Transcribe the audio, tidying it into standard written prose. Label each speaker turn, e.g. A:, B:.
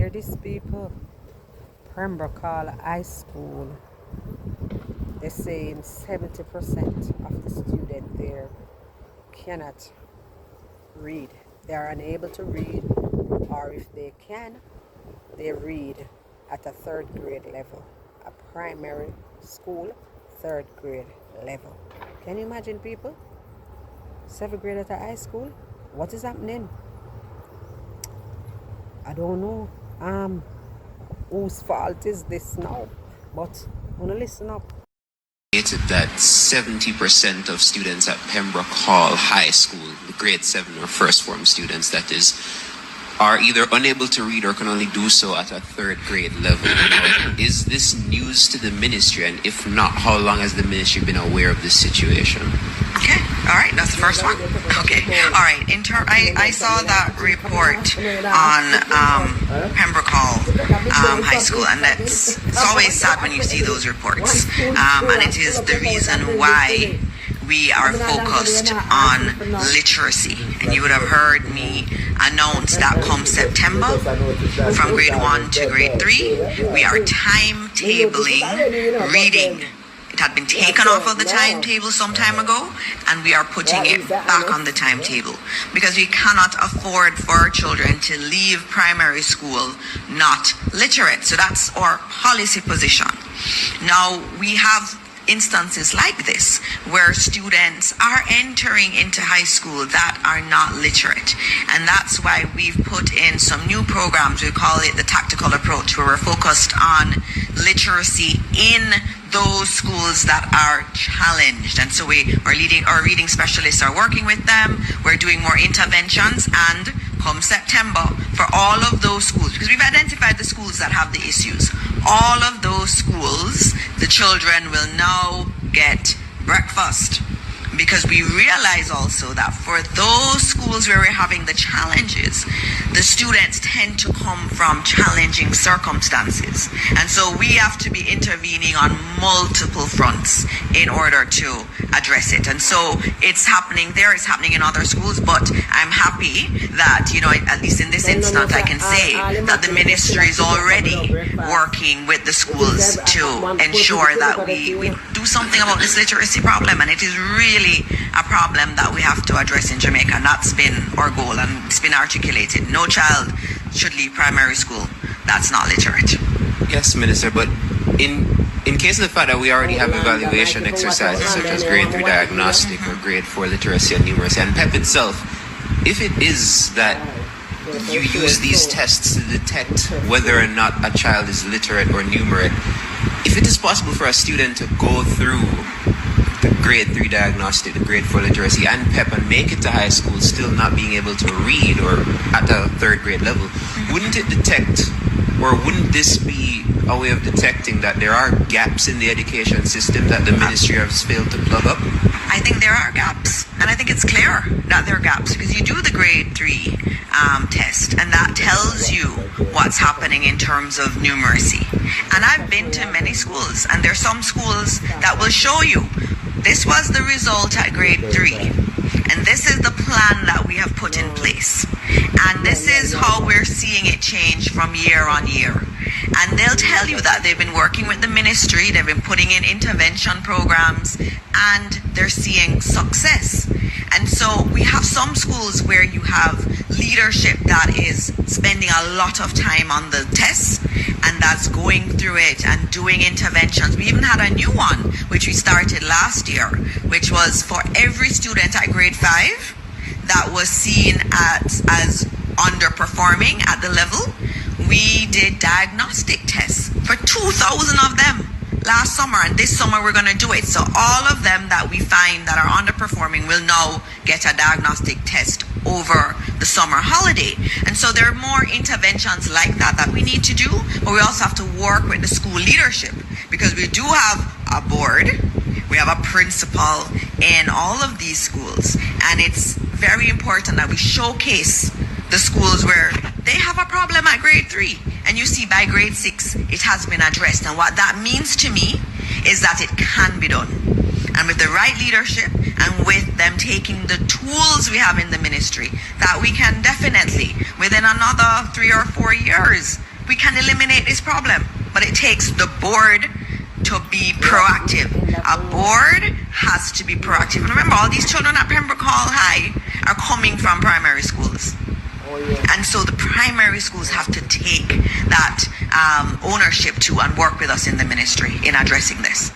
A: Hear this, people? Pembroke High School. They're saying 70% of the students there cannot read. They are unable to read, or if they can, they read at a third grade level. A primary school, third grade level. Can you imagine, people? Seventh grade at a high school? What is happening? I don't know whose fault is this now, but I want to listen up.
B: That 70% of students at Pembroke High School, the grade 7 or first form students that is, are either unable to read or can only do so at a third grade level. Is this news to the ministry? And if not, how long has the ministry been aware of this situation?
C: Okay, all right, that's the first one. Okay, all right. I saw that report on Pembroke High School, and it's always sad when you see those reports. And it is the reason why we are focused on literacy. And you would have heard me announce that come September, from grade 1 to grade 3, we are timetabling reading. It had been taken off of the timetable some time ago, and we are putting it back on the timetable because we cannot afford for our children to leave primary school not literate. So that's our policy position. Now, we have instances like this where students are entering into high school that are not literate, and that's why we've put in some new programs. We call it the tactical approach, where we're focused on literacy in those schools that are challenged. And so our reading specialists are working with them. We're doing more interventions, and come September, for all of those schools, because we've identified the schools that have the issues, all of those schools, the children will now get breakfast. Because we realize also that for those schools where we're having the challenges, the students tend to come from challenging circumstances. And so we have to be intervening on multiple fronts in order to address it. And so it's happening there, it's happening in other schools, but I'm happy that, at least in this instance, I can say that the ministry is already working with the schools to ensure that we do something about this literacy problem. And it is really a problem that we have to address in Jamaica, and that's been our goal, and it's been articulated. No child should leave primary school that's not literate.
B: Yes, Minister, but in case of the fact that we already have evaluation exercises such as grade 3 diagnostic or grade 4 literacy and numeracy, and PEP itself, if it is that you use these tests to detect whether or not a child is literate or numerate, if it is possible for a student to go through the grade 3 diagnostic, the grade 4 literacy, and PEP and make it to high school still not being able to read or at a third grade level, wouldn't it detect, or wouldn't this be a way of detecting that there are gaps in the education system that the ministry has failed to plug up?
C: I think there are gaps, and I think it's clear that there are gaps, because you do the grade 3 test, and that tells you what's happening in terms of numeracy. And I've been to many schools, and there's some schools that will show you this was the result at grade 3, and this is the plan that we have put in place, and this is how we're seeing it change from year on year. And they'll tell you that they've been working with the ministry, they've been putting in intervention programs, and they're seeing success. And so we have some schools where you have leadership that is spending a lot of time on the tests, and that's going through it and doing interventions. We even had a new one, which we started last year, which was for every student at grade 5 that was seen as underperforming at the level. We did diagnostic tests for 2,000 of them last summer, and this summer we're going to do it. So all of them that we find that are underperforming will now get a diagnostic test over the summer holiday. And so there are more interventions like that we need to do, but we also have to work with the school leadership, because we do have a board, we have a principal in all of these schools, and it's very important that we showcase the schools where they have a problem at grade 3, and you see by grade 6 it has been addressed. And what that means to me is that it can be done, and with the right leadership and with them taking the tools we have in the ministry, that we can definitely within another 3 or 4 years we can eliminate this problem. But it takes the board to be proactive. A board has to be proactive. And remember, all these children at Pembroke Hall High are coming from primary schools. And so the primary schools have to take that ownership to and work with us in the ministry in addressing this.